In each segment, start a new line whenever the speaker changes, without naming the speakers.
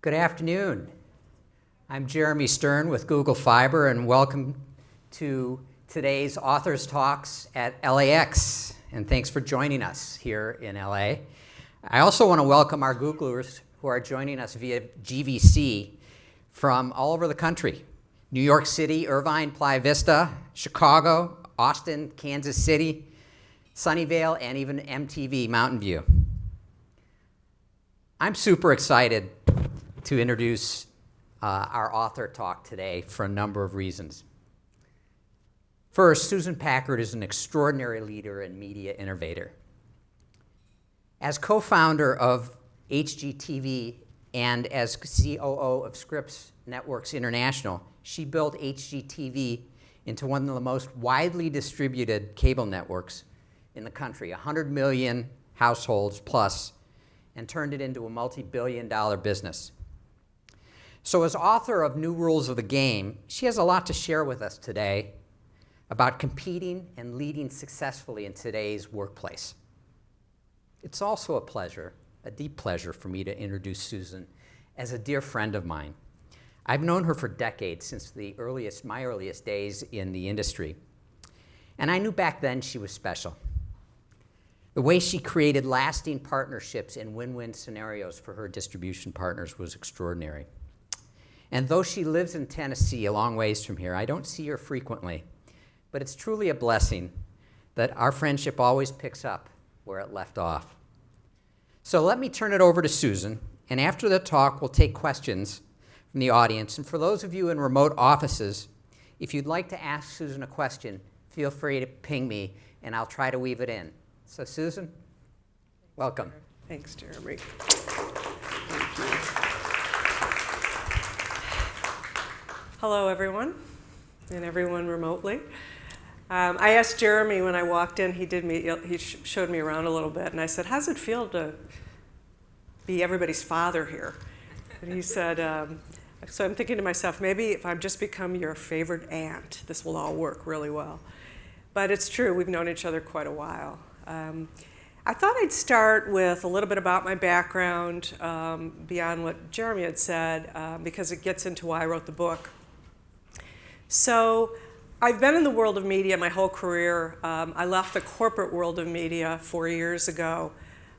Good afternoon. I'm Jeremy Stern with Google Fiber, and welcome to today's Authors Talks at LAX. And thanks for joining us here in LA. I also want to welcome our Googlers who are joining us via GVC from all over the country. New York City, Irvine, Playa Vista, Chicago, Austin, Kansas City, Sunnyvale, and even MTV, Mountain View. I'm super excited to introduce our author talk today for a number of reasons. First, Susan Packard is an extraordinary leader and media innovator. As co-founder of HGTV and as COO of Scripps Networks International, she built HGTV into one of the most widely distributed cable networks in the country, 100 million households plus, and turned it into a multi-billion-dollar business. So as author of New Rules of the Game, she has a lot to share with us today about competing and leading successfully in today's workplace. It's also a pleasure, a deep pleasure for me to introduce Susan as a dear friend of mine. I've known her for decades, since my earliest days in the industry. And I knew back then she was special. The way she created lasting partnerships and win-win scenarios for her distribution partners was extraordinary. And though she lives in Tennessee, a long ways from here, I don't see her frequently. But it's truly a blessing that our friendship always picks up where it left off. So let me turn it over to Susan, and after the talk, we'll take questions from the audience. And for those of you in remote offices, if you'd like to ask Susan a question, feel free to ping me, and I'll try to weave it in. So Susan, welcome.
Thanks, Jeremy. Thank you. Hello, everyone, and everyone remotely. I asked Jeremy when I walked in, he showed me around a little bit, and I said, how's it feel to be everybody's father here? And he said, so I'm thinking to myself, maybe if I've just become your favorite aunt, this will all work really well. But it's true, we've known each other quite a while. I thought I'd start with a little bit about my background beyond what Jeremy had said, because it gets into why I wrote the book. So I've been in the world of media my whole career. I left the corporate world of media 4 years ago.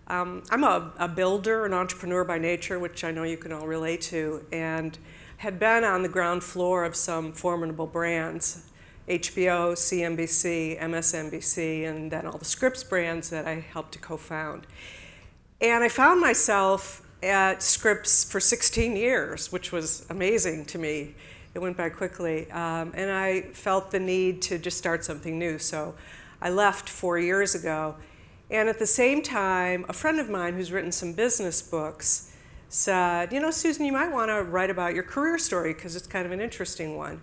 I'm a builder, an entrepreneur by nature, which I know you can all relate to, and had been on the ground floor of some formidable brands, HBO, CNBC, MSNBC, and then all the Scripps brands that I helped to co-found. And I found myself at Scripps for 16 years, which was amazing to me. It went by quickly, and I felt the need to just start something new. So I left 4 years ago. And at the same time, a friend of mine who's written some business books said, you know, Susan, you might want to write about your career story because it's kind of an interesting one.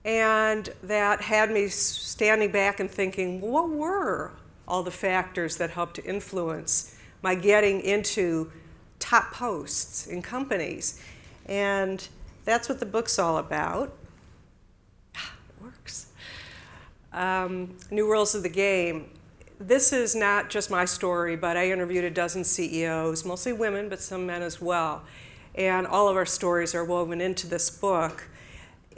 And that had me standing back and thinking, well, what were all the factors that helped to influence my getting into top posts in companies? And that's what the book's all about. It works. New Rules of the Game. This is not just my story, but I interviewed a dozen CEOs, mostly women, but some men as well. And all of our stories are woven into this book.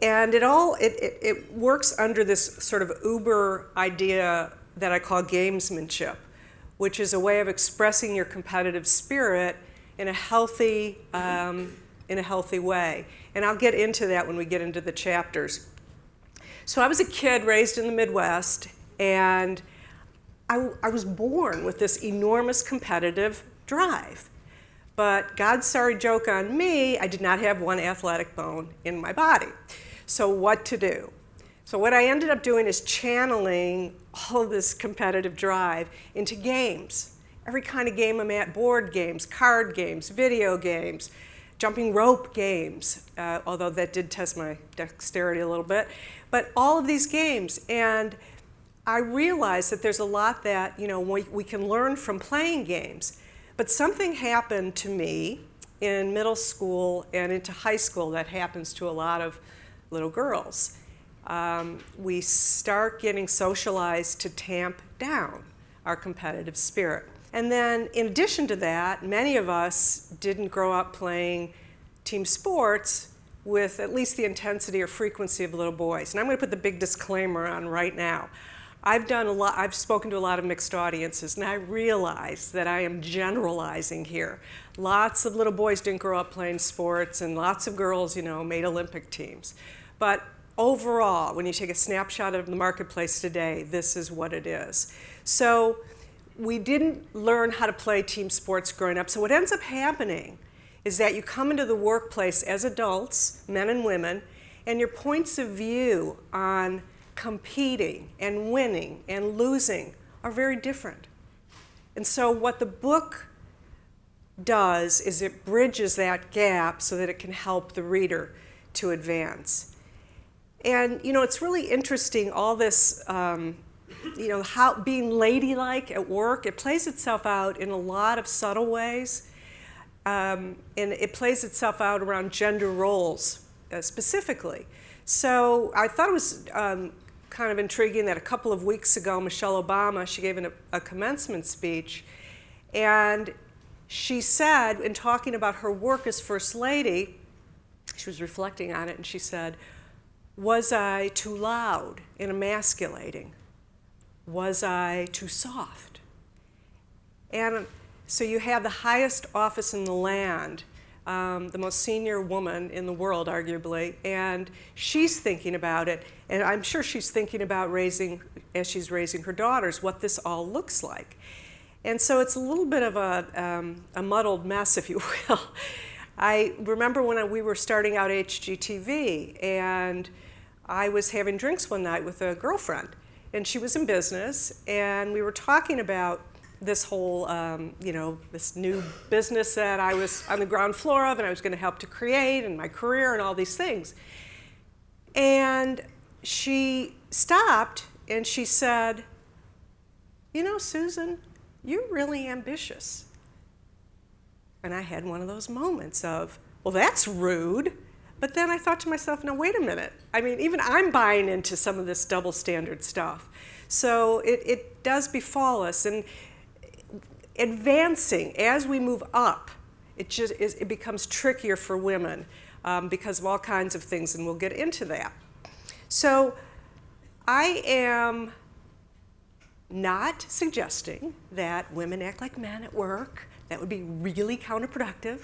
And it works under this sort of uber idea that I call gamesmanship, which is a way of expressing your competitive spirit in a healthy way. And I'll get into that when we get into the chapters. So I was a kid raised in the Midwest, and I was born with this enormous competitive drive. But God's sorry joke on me, I did not have one athletic bone in my body. So what to do? So what I ended up doing is channeling all of this competitive drive into games. Every kind of game I'm at, board games, card games, video games, jumping rope games, although that did test my dexterity a little bit. But all of these games, and I realized that there's a lot that we can learn from playing games. But something happened to me in middle school and into high school that happens to a lot of little girls. We start getting socialized to tamp down our competitive spirit. And then in addition to that, many of us didn't grow up playing team sports with at least the intensity or frequency of little boys. And I'm going to put the big disclaimer on right now. I've spoken to a lot of mixed audiences, and I realize that I am generalizing here. Lots of little boys didn't grow up playing sports, and lots of girls, made Olympic teams. But overall, when you take a snapshot of the marketplace today, this is what it is. So we didn't learn how to play team sports growing up. So what ends up happening is that you come into the workplace as adults, men and women, and your points of view on competing and winning and losing are very different. And so what the book does is it bridges that gap so that it can help the reader to advance. And it's really interesting, all this, how being ladylike at work, it plays itself out in a lot of subtle ways. And it plays itself out around gender roles specifically. So I thought it was kind of intriguing that a couple of weeks ago, Michelle Obama, she gave a commencement speech, and she said, in talking about her work as First Lady, she was reflecting on it, and she said, was I too loud and emasculating? Was I too soft? And so you have the highest office in the land, the most senior woman in the world, arguably, and she's thinking about it, and I'm sure she's thinking about as she's raising her daughters, what this all looks like. And so it's a little bit of a muddled mess, if you will. I remember when we were starting out HGTV, and I was having drinks one night with a girlfriend, and she was in business, and we were talking about this whole, this new business that I was on the ground floor of, and I was going to help to create, and my career, and all these things. And she stopped, and she said, Susan, you're really ambitious. And I had one of those moments of, well, that's rude. But then I thought to myself, now wait a minute. I mean, even I'm buying into some of this double standard stuff. So it does befall us. And advancing as we move up, it becomes trickier for women because of all kinds of things, and we'll get into that. So I am not suggesting that women act like men at work. That would be really counterproductive.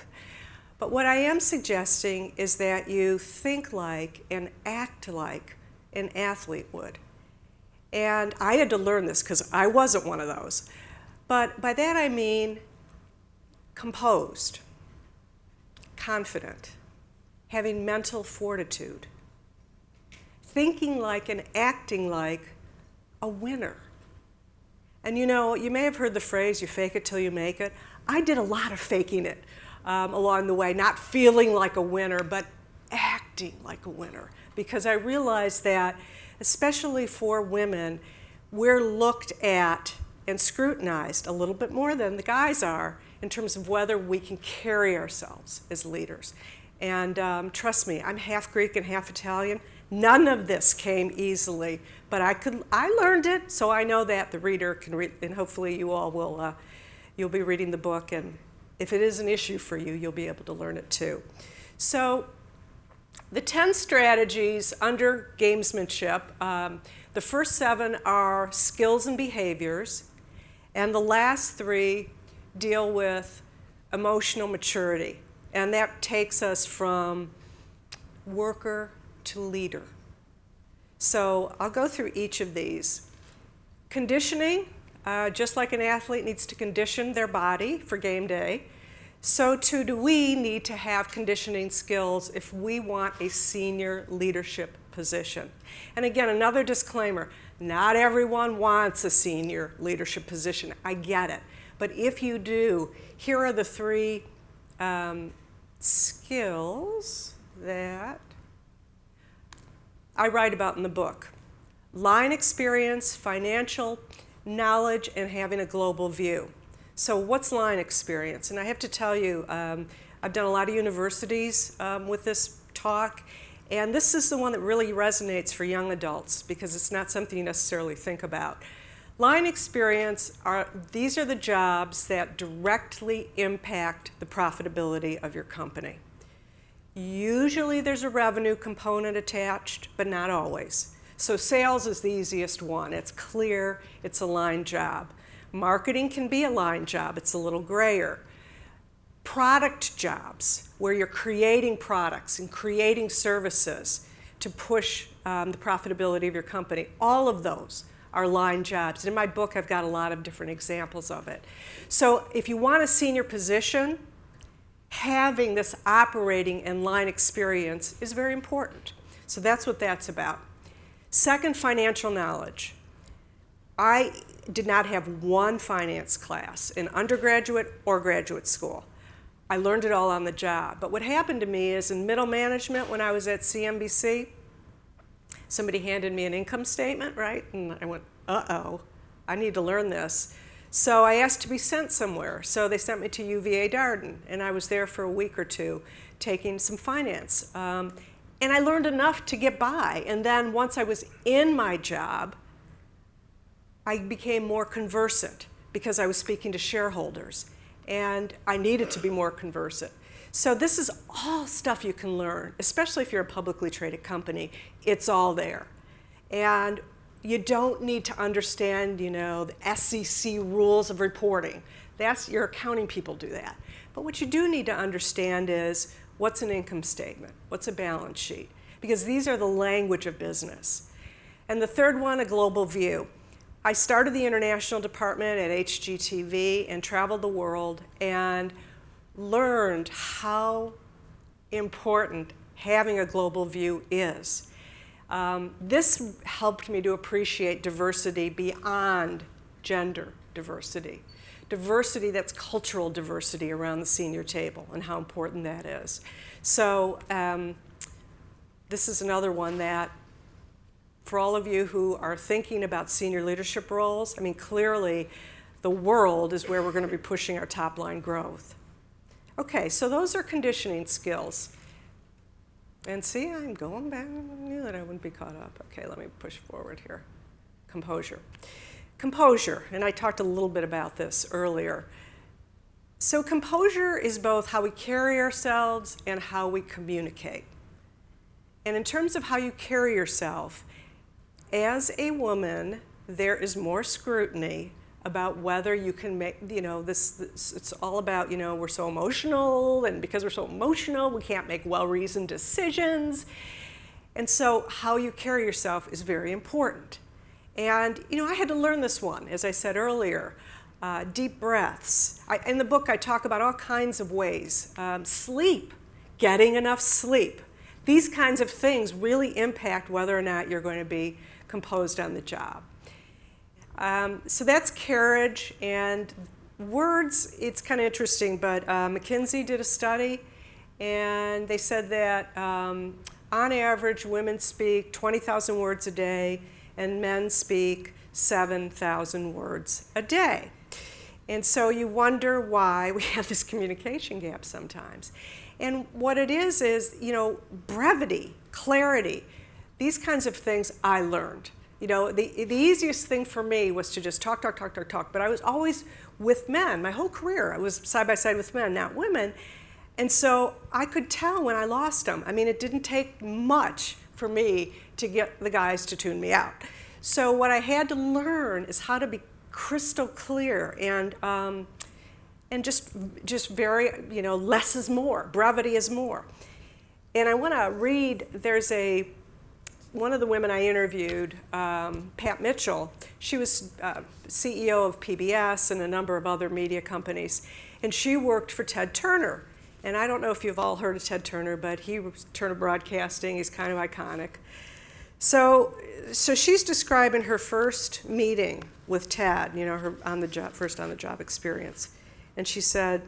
But what I am suggesting is that you think like and act like an athlete would. And I had to learn this because I wasn't one of those. But by that I mean composed, confident, having mental fortitude, thinking like and acting like a winner. And you may have heard the phrase, you fake it till you make it. I did a lot of faking it along the way, not feeling like a winner, but acting like a winner. Because I realized that, especially for women, we're looked at and scrutinized a little bit more than the guys are in terms of whether we can carry ourselves as leaders. And trust me, I'm half Greek and half Italian. None of this came easily, but I learned it, so I know that the reader can read, and hopefully you all will, you'll be reading the book, and if it is an issue for you, you'll be able to learn it too. So the 10 strategies under gamesmanship, the first 7 are skills and behaviors, and the last 3 deal with emotional maturity, and that takes us from worker to leader. So I'll go through each of these. Conditioning, just like an athlete needs to condition their body for game day, so too do we need to have conditioning skills if we want a senior leadership position. And again, another disclaimer, not everyone wants a senior leadership position. I get it. But if you do, here are the 3 skills that I write about in the book. Line experience, financial knowledge, and having a global view. So what's line experience? And I have to tell you, I've done a lot of universities with this talk, and this is the one that really resonates for young adults because it's not something you necessarily think about. Line experience, these are the jobs that directly impact the profitability of your company. Usually there's a revenue component attached, but not always. So sales is the easiest one. It's clear, it's a line job. Marketing can be a line job, it's a little grayer. Product jobs, where you're creating products and creating services to push the profitability of your company, all of those are line jobs. And in my book, I've got a lot of different examples of it. So if you want a senior position, having this operating and line experience is very important. So that's what that's about. Second, financial knowledge. I did not have one finance class in undergraduate or graduate school. I learned it all on the job. But what happened to me is in middle management when I was at CNBC, somebody handed me an income statement, right? And I went, uh-oh, I need to learn this. So I asked to be sent somewhere. So they sent me to UVA Darden, and I was there for a week or two taking some finance. And I learned enough to get by. And then once I was in my job, I became more conversant because I was speaking to shareholders. And I needed to be more conversant. So this is all stuff you can learn, especially if you're a publicly traded company. It's all there. And you don't need to understand, the SEC rules of reporting. Your accounting people do that. But what you do need to understand is what's an income statement, what's a balance sheet, because these are the language of business. And the third one, a global view. I started the international department at HGTV and traveled the world and learned how important having a global view is. This helped me to appreciate diversity beyond gender diversity. Diversity that's cultural diversity around the senior table and how important that is. So this is another one that for all of you who are thinking about senior leadership roles, clearly the world is where we're going to be pushing our top line growth. Okay, so those are conditioning skills. And see, I'm going back. I knew that I wouldn't be caught up. Okay, let me push forward here. Composure. Composure, and I talked a little bit about this earlier. So composure is both how we carry ourselves and how we communicate. And in terms of how you carry yourself, as a woman, there is more scrutiny about whether you can make, it's all about, we're so emotional, and because we're so emotional, we can't make well-reasoned decisions. And so how you carry yourself is very important. And, I had to learn this one, as I said earlier, deep breaths. In the book, I talk about all kinds of ways. Sleep, getting enough sleep. These kinds of things really impact whether or not you're going to be composed on the job. So that's carriage, and words, it's kind of interesting, but McKinsey did a study, and they said that on average, women speak 20,000 words a day, and men speak 7,000 words a day. And so you wonder why we have this communication gap sometimes. And what it is, brevity, clarity, these kinds of things I learned. The easiest thing for me was to just talk, but I was always with men. My whole career, I was side by side with men, not women. And so I could tell when I lost them. It didn't take much for me to get the guys to tune me out. So what I had to learn is how to be crystal clear and just very, less is more. Brevity is more. And I want to read, one of the women I interviewed, Pat Mitchell, she was CEO of PBS and a number of other media companies, and she worked for Ted Turner. And I don't know if you've all heard of Ted Turner, but he was Turner Broadcasting, he's kind of iconic. So she's describing her first meeting with Ted, her first on the job experience. And she said,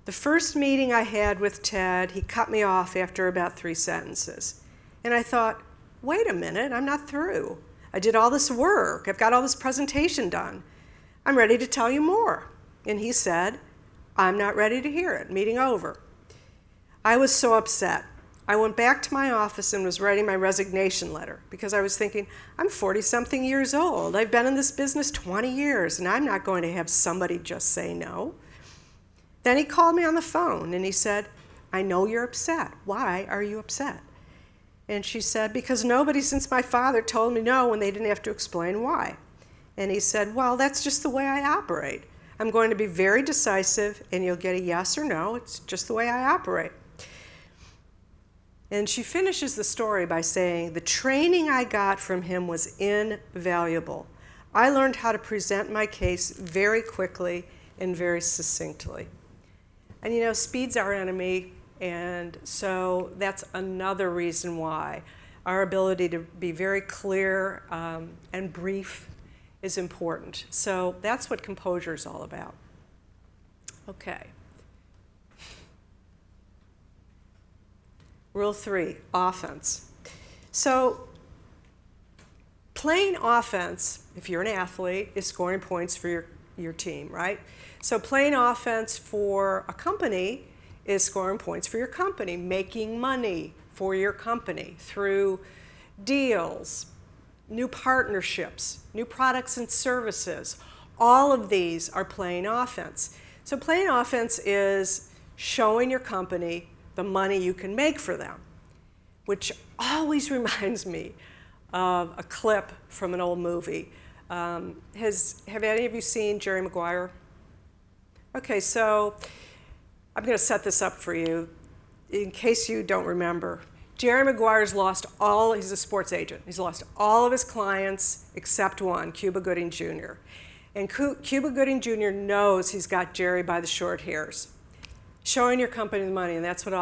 the first meeting I had with Ted, he cut me off after about 3 sentences. And I thought, wait a minute, I'm not through. I did all this work. I've got all this presentation done. I'm ready to tell you more. And he said, I'm not ready to hear it. Meeting over. I was so upset. I went back to my office and was writing my resignation letter because I was thinking, I'm 40-something years old. I've been in this business 20 years, and I'm not going to have somebody just say no. Then he called me on the phone, and he said, I know you're upset. Why are you upset? And she said, because nobody since my father told me no when they didn't have to explain why. And he said, well, that's just the way I operate. I'm going to be very decisive, and you'll get a yes or no. It's just the way I operate. And she finishes the story by saying, the training I got from him was invaluable. I learned how to present my case very quickly and very succinctly. And you know, speed's our enemy, and so that's another reason why our ability to be very clear and brief is important. So that's what composure is all about. Okay. Rule 3, offense. So playing offense, if you're an athlete, is scoring points for your team, right? So playing offense for a company is scoring points for your company, making money for your company through deals, new partnerships, new products and services. All of these are playing offense. So playing offense is showing your company the money you can make for them, which always reminds me of a clip from an old movie. Have any of you seen Jerry Maguire? Okay, so I'm going to set this up for you in case you don't remember. Jerry Maguire's lost all, he's a sports agent, he's lost all of his clients except one, Cuba Gooding Jr. And Cuba Gooding Jr. knows he's got Jerry by the short hairs. Showing your company the money, and that's what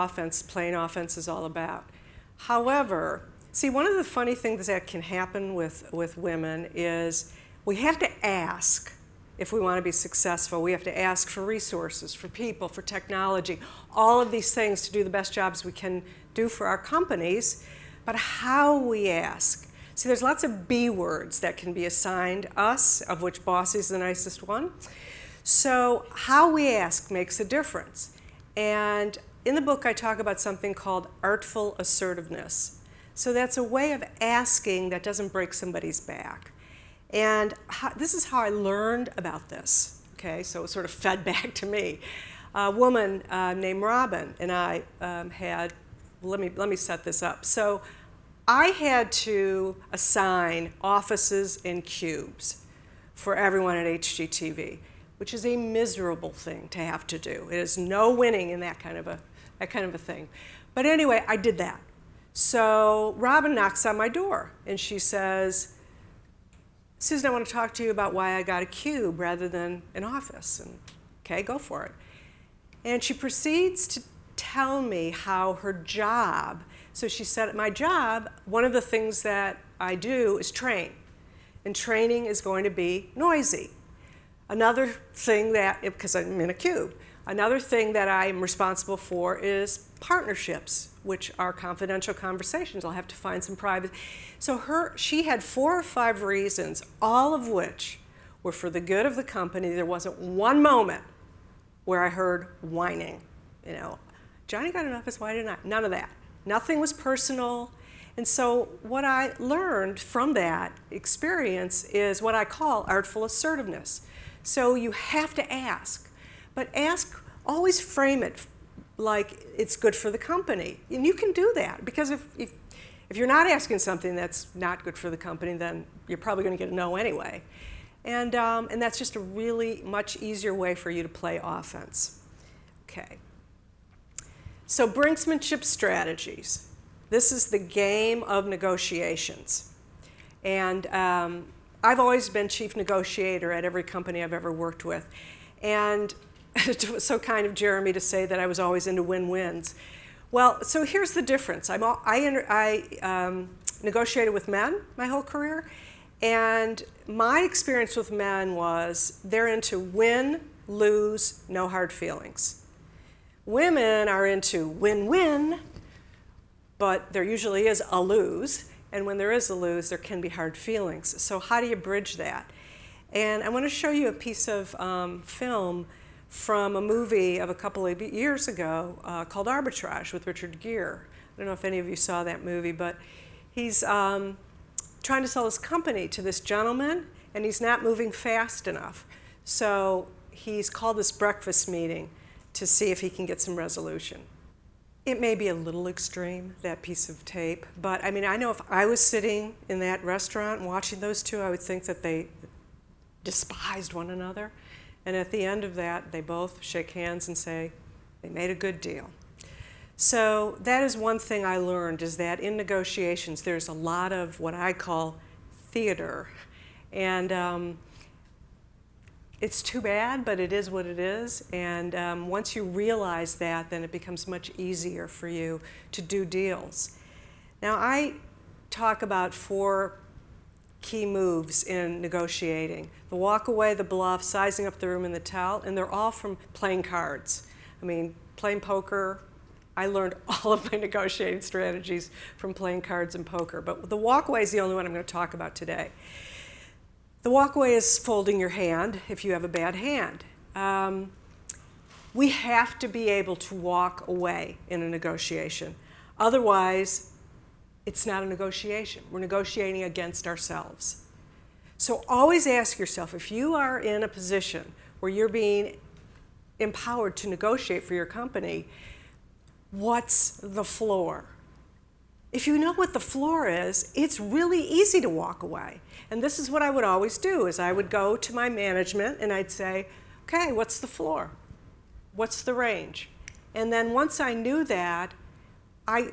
playing offense is all about. However, see, one of the funny things that can happen with women is we have to ask if we want to be successful. We have to ask for resources, for people, for technology, all of these things to do the best jobs we can do for our companies. But how we ask. See, there's lots of B words that can be assigned us, of which bossy is the nicest one. So how we ask makes a difference. And in the book, I talk about something called artful assertiveness. So that's a way of asking that doesn't break somebody's back. And this is how I learned about this, okay? So it was sort of fed back to me. A woman named Robin and I let me set this up. So I had to assign offices and cubes for everyone at HGTV, which is a miserable thing to have to do. It is no winning in that kind of a thing. But anyway, I did that. So Robin knocks on my door and she says, Susan, I want to talk to you about why I got a cube rather than an office. And okay, go for it. And she proceeds to tell me how her job, so she said, my job, one of the things that I do is train. And training is going to be noisy. Another thing that, because I'm in a cube, another thing that I'm responsible for is partnerships, which are confidential conversations. I'll have to find some private. So she had 4 or 5 reasons, all of which were for the good of the company. There wasn't one moment where I heard whining. You know, Johnny got an office, why didn't I? None of that. Nothing was personal. And so what I learned from that experience is what I call artful assertiveness. So you have to ask, but always frame it like it's good for the company. And you can do that, because if you're not asking something that's not good for the company, then you're probably going to get a no anyway. And that's just a really much easier way for you to play offense. Okay. So brinksmanship strategies. This is the game of negotiations. And I've always been chief negotiator at every company I've ever worked with. And it was so kind of Jeremy to say that I was always into win-wins. Well, so here's the difference. I negotiated with men my whole career, and my experience with men was they're into win, lose, no hard feelings. Women are into win-win, but there usually is a lose, and when there is a lose, there can be hard feelings. So how do you bridge that? And I want to show you a piece of film from a movie of a couple of years ago called Arbitrage with Richard Gere. I don't know if any of you saw that movie, but he's trying to sell his company to this gentleman, and he's not moving fast enough. So he's called this breakfast meeting to see if he can get some resolution. It may be a little extreme, that piece of tape, but I mean, I know if I was sitting in that restaurant and watching those two, I would think that they despised one another. And at the end of that, they both shake hands and say, they made a good deal. So that is one thing I learned, is that in negotiations, there's a lot of what I call theater. And it's too bad, but it is what it is. And once you realize that, then it becomes much easier for you to do deals. Now, I talk about 4 key moves in negotiating: the walkaway, the bluff, sizing up the room, and the tell, and they're all from playing cards. I mean, playing poker, I learned all of my negotiating strategies from playing cards and poker, but the walkaway is the only one I'm going to talk about today. The walkaway is folding your hand if you have a bad hand. We have to be able to walk away in a negotiation. Otherwise, it's not a negotiation. We're negotiating against ourselves. So always ask yourself, if you are in a position where you're being empowered to negotiate for your company, what's the floor? If you know what the floor is, it's really easy to walk away. And this is what I would always do, is I would go to my management and I'd say, okay, what's the floor? What's the range? And then once I knew that, I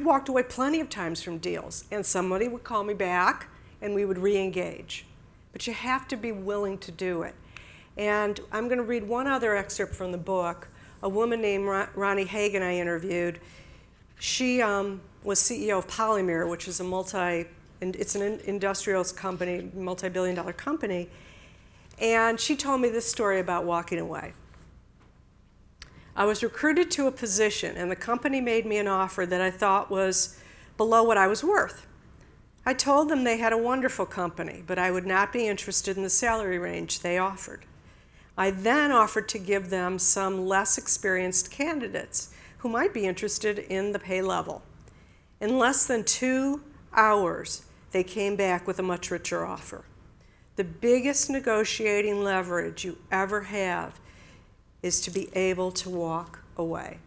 walked away plenty of times from deals, and somebody would call me back and we would re-engage. But you have to be willing to do it. And I'm going to read one other excerpt from the book. A woman named Ronnie Hagan I interviewed. She was CEO of Polymer, which is it's an industrials company, multi-billion-dollar company. And she told me this story about walking away. I was recruited to a position, and the company made me an offer that I thought was below what I was worth. I told them they had a wonderful company, but I would not be interested in the salary range they offered. I then offered to give them some less experienced candidates who might be interested in the pay level. In less than 2 hours, they came back with a much richer offer. The biggest negotiating leverage you ever have is to be able to walk away.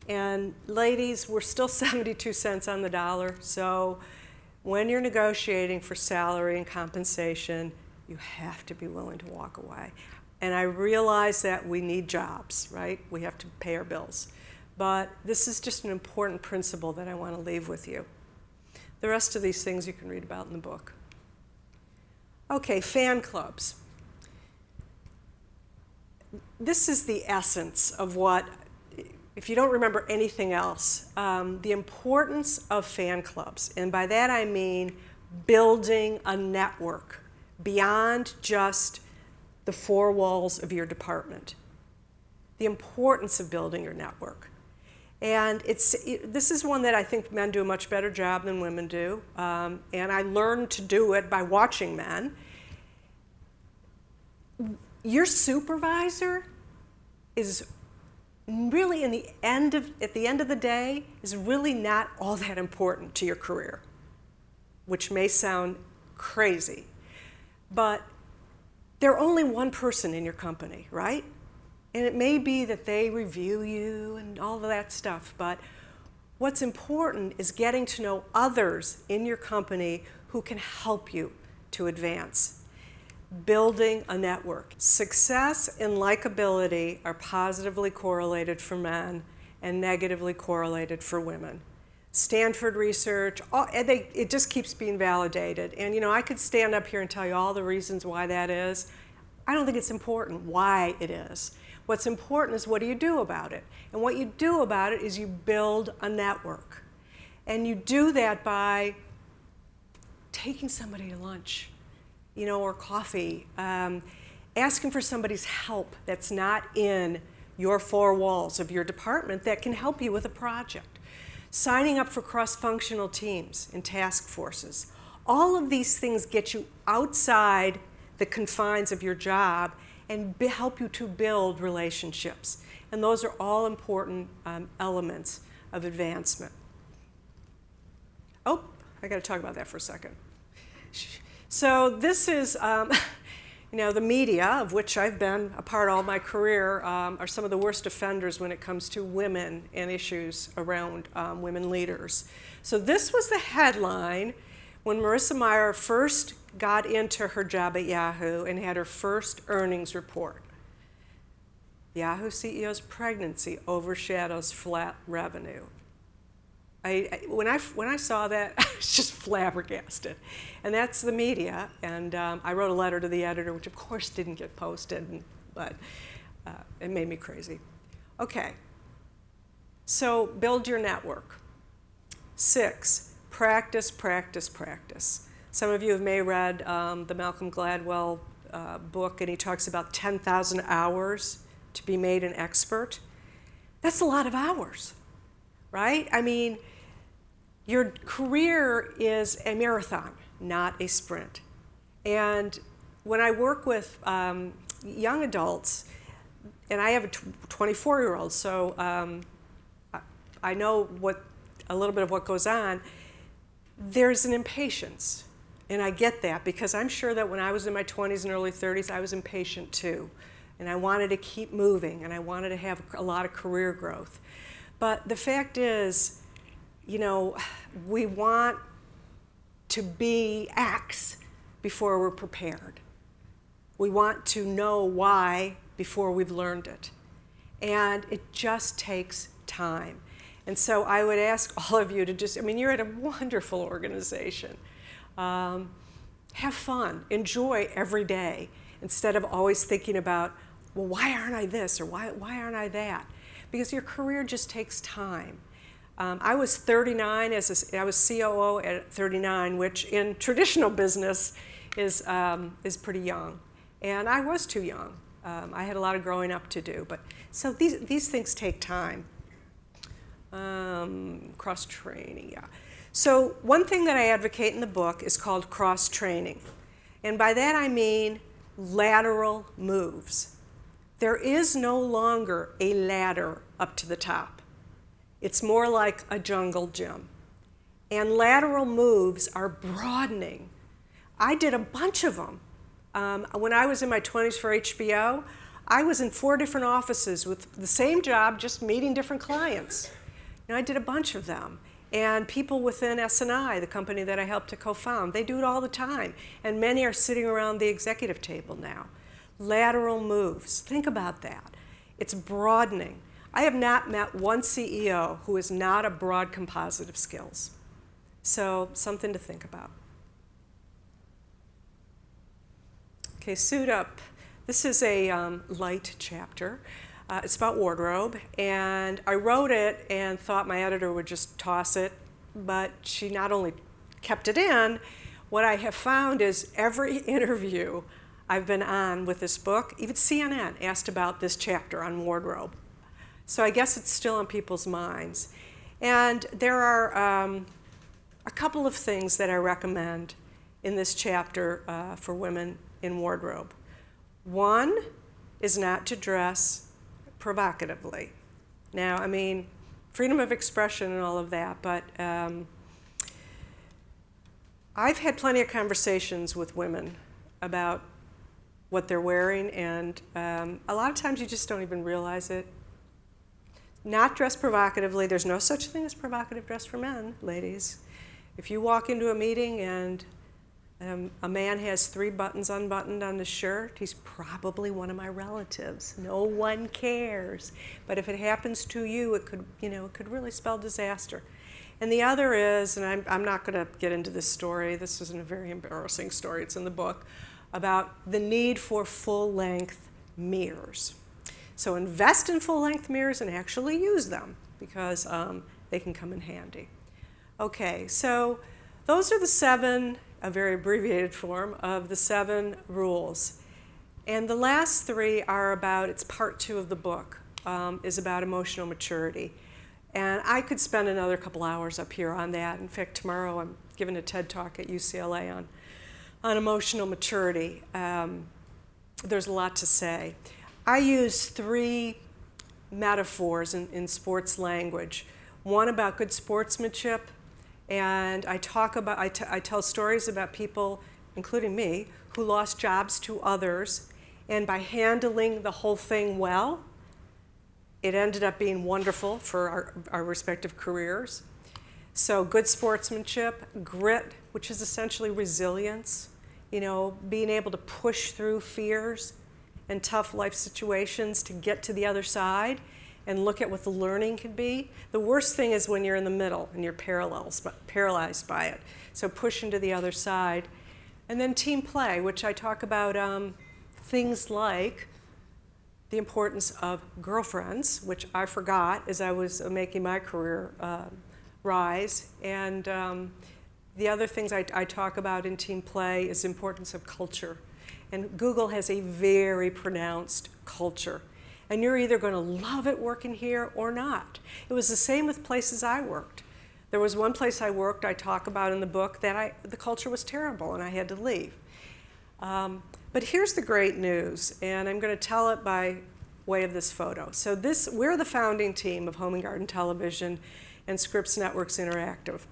And ladies, we're still 72 cents on the dollar, so when you're negotiating for salary and compensation, you have to be willing to walk away. And I realize that we need jobs, right? We have to pay our bills. But this is just an important principle that I want to leave with you. The rest of these things you can read about in the book. Okay, fan clubs. This is the essence of what, if you don't remember anything else, the importance of fan clubs. And by that I mean building a network beyond just the 4 walls of your department. The importance of building your network. And this is one that I think men do a much better job than women do. And I learned to do it by watching men. Your supervisor is really, at the end of the day, is really not all that important to your career, which may sound crazy. But they're only one person in your company, right? And it may be that they review you and all of that stuff, but what's important is getting to know others in your company who can help you to advance. Building a network. Success and likability are positively correlated for men and negatively correlated for women. Stanford research, it just keeps being validated. And you know, I could stand up here and tell you all the reasons why that is. I don't think it's important why it is. What's important is what do you do about it? And what you do about it is you build a network. And you do that by taking somebody to lunch, you know, or coffee, asking for somebody's help that's not in your 4 walls of your department that can help you with a project. Signing up for cross-functional teams and task forces. All of these things get you outside the confines of your job and help you to build relationships. And those are all important elements of advancement. Oh, I got to talk about that for a second. So this is, You know, the media, of which I've been a part all my career, are some of the worst offenders when it comes to women and issues around women leaders. So this was the headline when Marissa Mayer first got into her job at Yahoo and had her first earnings report. Yahoo CEO's pregnancy overshadows flat revenue. When I saw that, I was just flabbergasted. And that's the media. And I wrote a letter to the editor, which of course didn't get posted, but it made me crazy. Okay, so build your network. 6, practice, practice, practice. Some of you may have read the Malcolm Gladwell book, and he talks about 10,000 hours to be made an expert. That's a lot of hours, right? I mean, your career is a marathon, not a sprint. And when I work with young adults, and I have a 24-year-old, so I know a little bit of what goes on, there's an impatience. And I get that because I'm sure that when I was in my 20s and early 30s, I was impatient too. And I wanted to keep moving, and I wanted to have a lot of career growth. But the fact is, you know, we want to be X before we're prepared. We want to know why before we've learned it. And it just takes time. And so I would ask all of you to just, I mean, you're at a wonderful organization. Have fun, enjoy every day, instead of always thinking about, well, why aren't I this, or why aren't I that? Because your career just takes time. I was 39, I was COO at 39, which in traditional business is pretty young. And I was too young. I had a lot of growing up to do. But so these things take time. Cross-training, yeah. So one thing that I advocate in the book is called cross-training. And by that I mean lateral moves. There is no longer a ladder up to the top. It's more like a jungle gym. And lateral moves are broadening. I did a bunch of them. When I was in my 20s for HBO, I was in 4 different offices with the same job, just meeting different clients. And I did a bunch of them. And people within S&I, the company that I helped to co-found, they do it all the time. And many are sitting around the executive table now. Lateral moves, think about that. It's broadening. I have not met one CEO who is not a broad composite of skills. So something to think about. Okay, suit up. This is a light chapter. It's about wardrobe, and I wrote it and thought my editor would just toss it, but she not only kept it in, what I have found is every interview I've been on with this book, even CNN asked about this chapter on wardrobe. So I guess it's still on people's minds. And there are a couple of things that I recommend in this chapter for women in wardrobe. One is not to dress provocatively. Now, I mean, freedom of expression and all of that, but I've had plenty of conversations with women about what they're wearing, and a lot of times you just don't even realize it. Not dress provocatively. There's no such thing as provocative dress for men, ladies. If you walk into a meeting and a man has 3 buttons unbuttoned on his shirt, he's probably one of my relatives. No one cares. But if it happens to you, it could really spell disaster. And the other is, and I'm not going to get into this story. This isn't a very embarrassing story. It's in the book about the need for full-length mirrors. So invest in full-length mirrors and actually use them because they can come in handy. Okay, so those are the 7, a very abbreviated form, of the 7 rules. And the last 3 are about, it's part 2 of the book, is about emotional maturity. And I could spend another couple hours up here on that. In fact, tomorrow I'm giving a TED Talk at UCLA on emotional maturity. There's a lot to say. I use 3 metaphors in sports language. One about good sportsmanship, and I tell stories about people, including me, who lost jobs to others, and by handling the whole thing well, it ended up being wonderful for our respective careers. So good sportsmanship, grit, which is essentially resilience, being able to push through fears and tough life situations to get to the other side and look at what the learning could be. The worst thing is when you're in the middle and you're paralyzed by it. So pushing to the other side. And then team play, which I talk about things like the importance of girlfriends, which I forgot as I was making my career rise. And the other things I talk about in team play is the importance of culture. And Google has a very pronounced culture. And you're either going to love it working here or not. It was the same with places I worked. There was one place I worked, I talk about in the book, that the culture was terrible and I had to leave. But here's the great news, and I'm going to tell it by way of this photo. So we're the founding team of Home and Garden Television and Scripps Networks Interactive.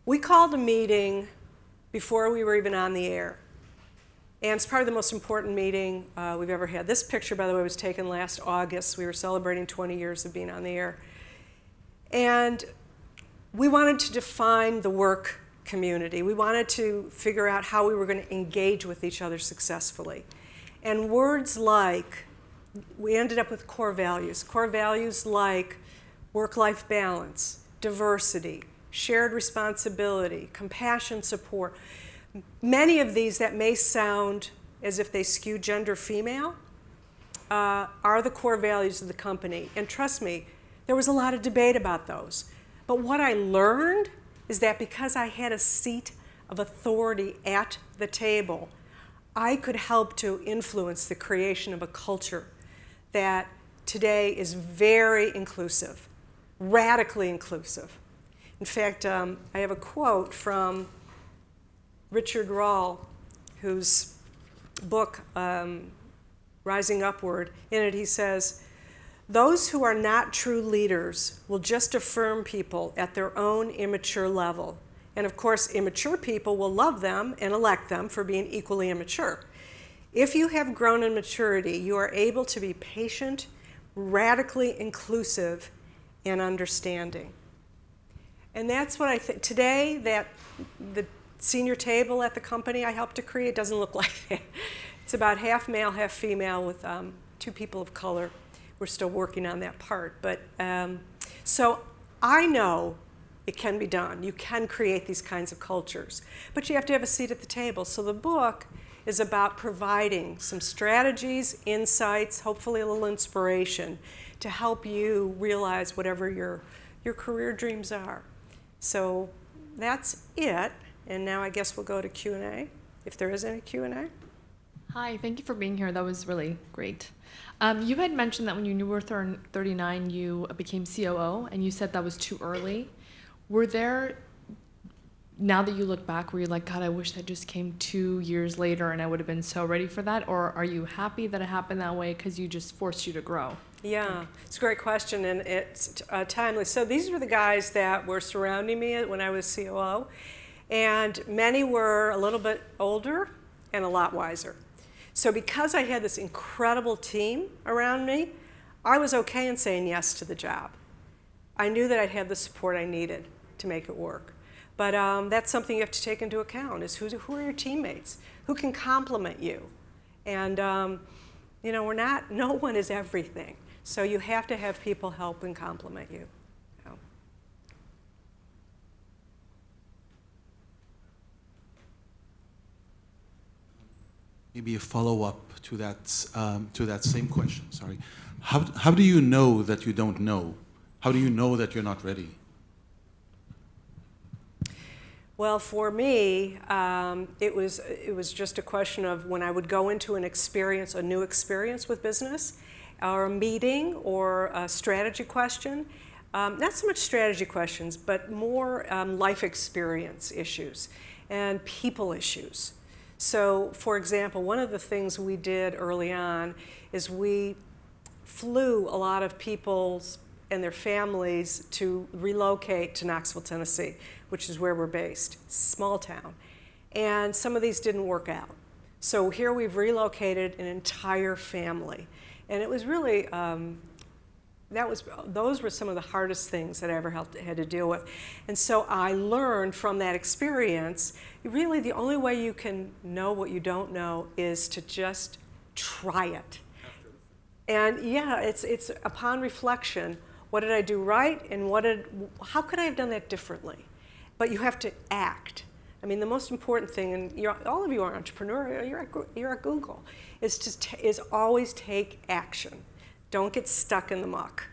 We called a meeting before we were even on the air. And it's probably the most important meeting we've ever had. This picture, by the way, was taken last August. We were celebrating 20 years of being on the air. And we wanted to define the work community. We wanted to figure out how we were going to engage with each other successfully. And words like, we ended up with core values like work-life balance, diversity, shared responsibility, compassion, support. Many of these that may sound as if they skew gender female are the core values of the company. And trust me, there was a lot of debate about those. But what I learned is that because I had a seat of authority at the table, I could help to influence the creation of a culture that today is very inclusive, radically inclusive. In fact, I have a quote from Richard Rahl, whose book, Rising Upward. In it he says, "Those who are not true leaders will just affirm people at their own immature level. And of course, immature people will love them and elect them for being equally immature. If you have grown in maturity, you are able to be patient, radically inclusive, and understanding." And that's what I think. Today, that the senior table at the company I helped to create doesn't look like that. It's about half male, half female with 2 people of color. We're still working on that part. But so I know it can be done. You can create these kinds of cultures. But you have to have a seat at the table. So the book is about providing some strategies, insights, hopefully a little inspiration to help you realize whatever your career dreams are. So that's it. And now I guess we'll go to Q&A, if there is any Q&A.
Hi, thank you for being here. That was really great. You had mentioned that when you were 39, you became COO, and you said that was too early. Were there, now that you look back, were you like, God, I wish that just came 2 years later and I would have been so ready for that? Or are you happy that it happened that way because you just forced you to grow?
Yeah, it's a great question, and it's timely. So these were the guys that were surrounding me when I was COO, and many were a little bit older and a lot wiser. So because I had this incredible team around me, I was okay in saying yes to the job. I knew that I'd have the support I needed to make it work. But that's something you have to take into account, is who are your teammates? Who can complement you? And no one is everything. So you have to have people help and complement you.
Maybe a follow-up to that same question. Sorry, how do you know that you don't know? How do you know that you're not ready?
Well, for me, it was just a question of when I would go into a new experience with business, or a meeting, or a strategy question. Not so much strategy questions, but more life experience issues and people issues. So, for example, one of the things we did early on is we flew a lot of people and their families to relocate to Knoxville, Tennessee, which is where we're based, small town. And some of these didn't work out. So here we've relocated an entire family. And it was really, those were some of the hardest things that I ever had to deal with. And so I learned from that experience, really the only way you can know what you don't know is to just try it. And yeah, it's upon reflection, what did I do right and how could I have done that differently? But you have to act. I mean, the most important thing, and all of you are entrepreneurs, you're at Google, is always take action. Don't get stuck in the muck.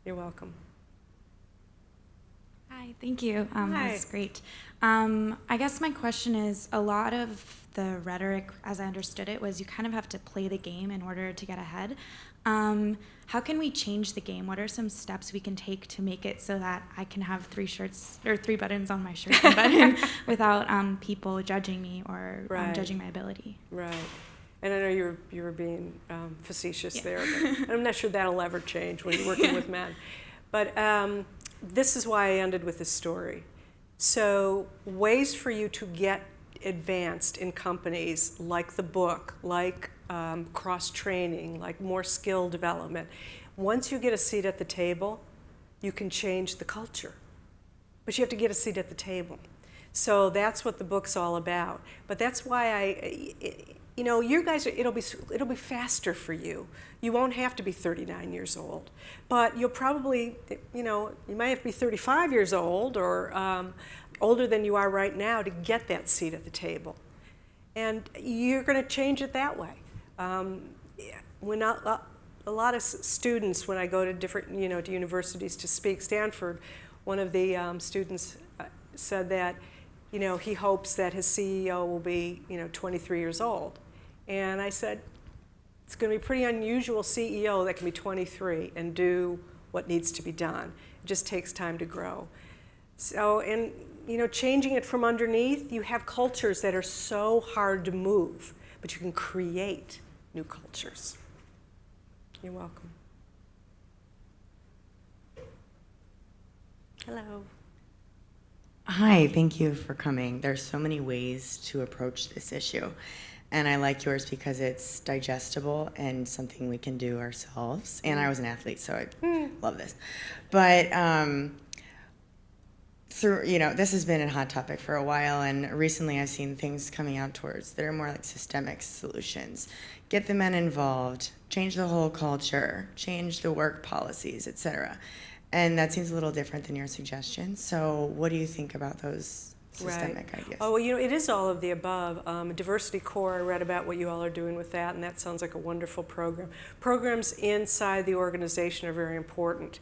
You're welcome.
Hi, thank you.
Hi.
That's great. I guess my question is, a lot of the rhetoric, as I understood it, was you kind of have to play the game in order to get ahead. How can we change the game? What are some steps we can take to make it so that I can have 3 shirts or 3 buttons on my shirt and button without people judging me or judging my ability?
Right. And I know you were being facetious there,
Yeah.
but I'm not sure that'll ever change when you're working with men. But this is why I ended with this story. So ways for you to get advanced in companies, like the book, like cross-training, like more skill development. Once you get a seat at the table, you can change the culture. But you have to get a seat at the table. So that's what the book's all about. But that's why you guys, it'll be faster for you. You won't have to be 39 years old. But you'll probably, you might have to be 35 years old or older than you are right now to get that seat at the table. And you're going to change it that way. When a lot of students, when I go to different, to universities to speak, Stanford, one of the students said that, he hopes that his CEO will be, 23 years old. And I said, it's going to be a pretty unusual CEO that can be 23 and do what needs to be done. It just takes time to grow. So, and changing it from underneath, you have cultures that are so hard to move, but you can create new cultures. You're welcome. Hello.
Hi, thank you for coming. There's so many ways to approach this issue. And I like yours because it's digestible and something we can do ourselves. And I was an athlete, so I love this. But this has been a hot topic for a while, and recently I've seen things coming out towards that are more like systemic solutions. Get the men involved, change the whole culture, change the work policies, etc. And that seems a little different than your suggestion. So what do you think about those systemic ideas?
Oh, well, it is all of the above. Diversity Core, I read about what you all are doing with that, and that sounds like a wonderful program. Programs inside the organization are very important.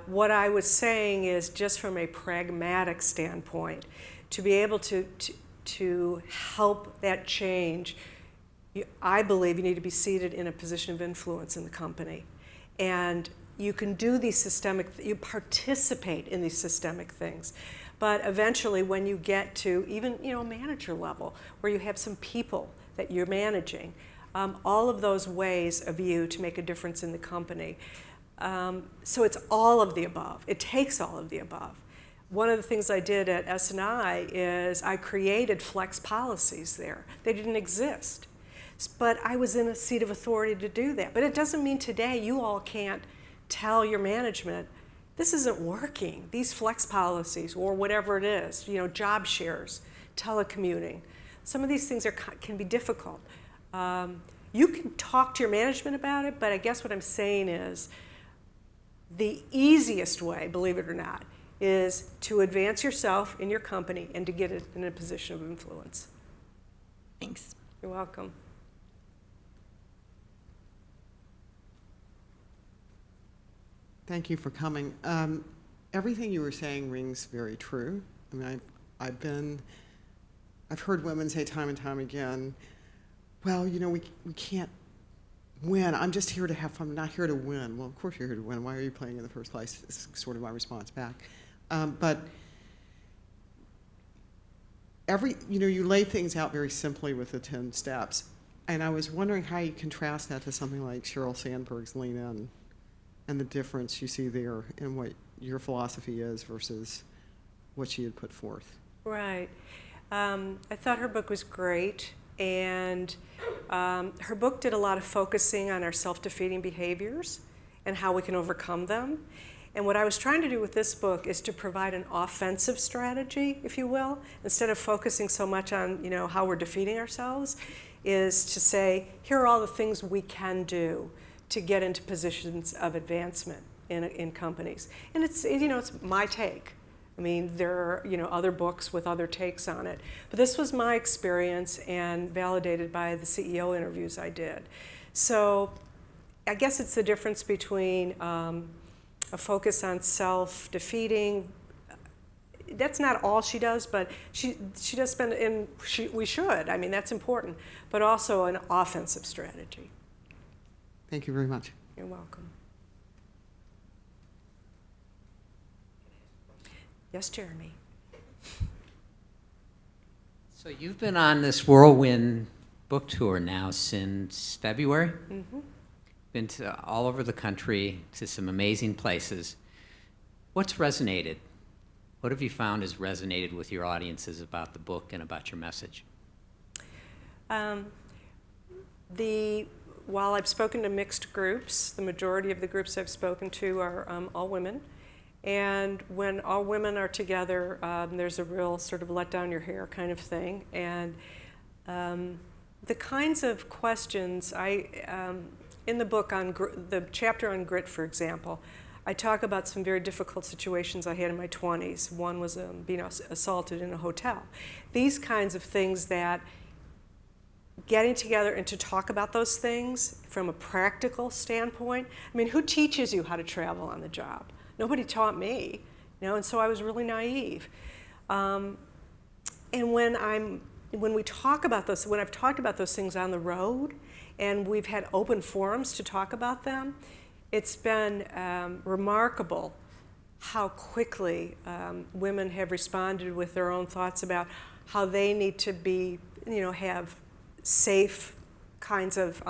What I was saying is, just from a pragmatic standpoint, to be able to help that change, I believe you need to be seated in a position of influence in the company. And you can do these you participate in these systemic things. But eventually, when you get to even, manager level, where you have some people that you're managing, all of those ways of you to make a difference in the company. So it's all of the above. It takes all of the above. One of the things I did at S&I is I created flex policies there. They didn't exist. But I was in a seat of authority to do that. But it doesn't mean today you all can't tell your management, this isn't working. These flex policies, or whatever it is, job shares, telecommuting. Some of these things can be difficult. You can talk to your management about it, but I guess what I'm saying is, the easiest way, believe it or not, is to advance yourself in your company and to get it in a position of influence.
Thanks.
You're welcome.
Thank you for coming. Everything you were saying rings very true. I mean, I've heard women say time and time again, well, we can't win. I'm just here to have fun. I'm not here to win. Well, of course you're here to win. Why are you playing in the first place? Is sort of my response back. But you lay things out very simply with the 10 steps. And I was wondering how you contrast that to something like Sheryl Sandberg's Lean In, and the difference you see there in what your philosophy is versus what she had put forth.
Right. I thought her book was great, and her book did a lot of focusing on our self-defeating behaviors and how we can overcome them. And what I was trying to do with this book is to provide an offensive strategy, if you will, instead of focusing so much on, you know, how we're defeating ourselves, is to say, here are all the things we can do to get into positions of advancement in companies. And it's, you know, it's my take. I mean, there are, you know, other books with other takes on it. But this was my experience and validated by the CEO interviews I did. So I guess it's the difference between a focus on self-defeating. That's not all she does, but she does spend, and we should, I mean, that's important, but also an offensive strategy.
Thank you very much.
You're welcome. Yes, Jeremy.
So you've been on this whirlwind book tour now since February?
Mm-hmm.
Been to all over the country, to some amazing places. What's resonated? What have you found has resonated with your audiences about the book and about your message?
While I've spoken to mixed groups, the majority of the groups I've spoken to are all women. And when all women are together, there's a real sort of let down your hair kind of thing. And the kinds of questions in the book, on the chapter on grit, for example, I talk about some very difficult situations I had in my 20s. One was being assaulted in a hotel. These kinds of things, that getting together and to talk about those things from a practical standpoint. I mean, who teaches you how to travel on the job? Nobody taught me, you know, and so I was really naive. And when we talk about those, when I've talked about those things on the road, and we've had open forums to talk about them, it's been remarkable how quickly women have responded with their own thoughts about how they need to be, you know, have safe kinds of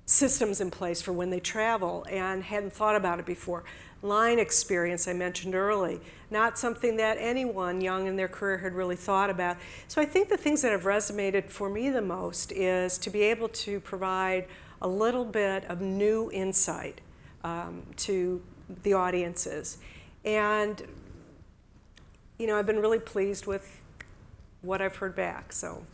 systems in place for when they travel, and hadn't thought about it before. Line experience, I mentioned early, not something that anyone young in their career had really thought about. So I think the things that have resonated for me the most is to be able to provide a little bit of new insight to the audiences. And, you know, I've been really pleased with what I've heard back, so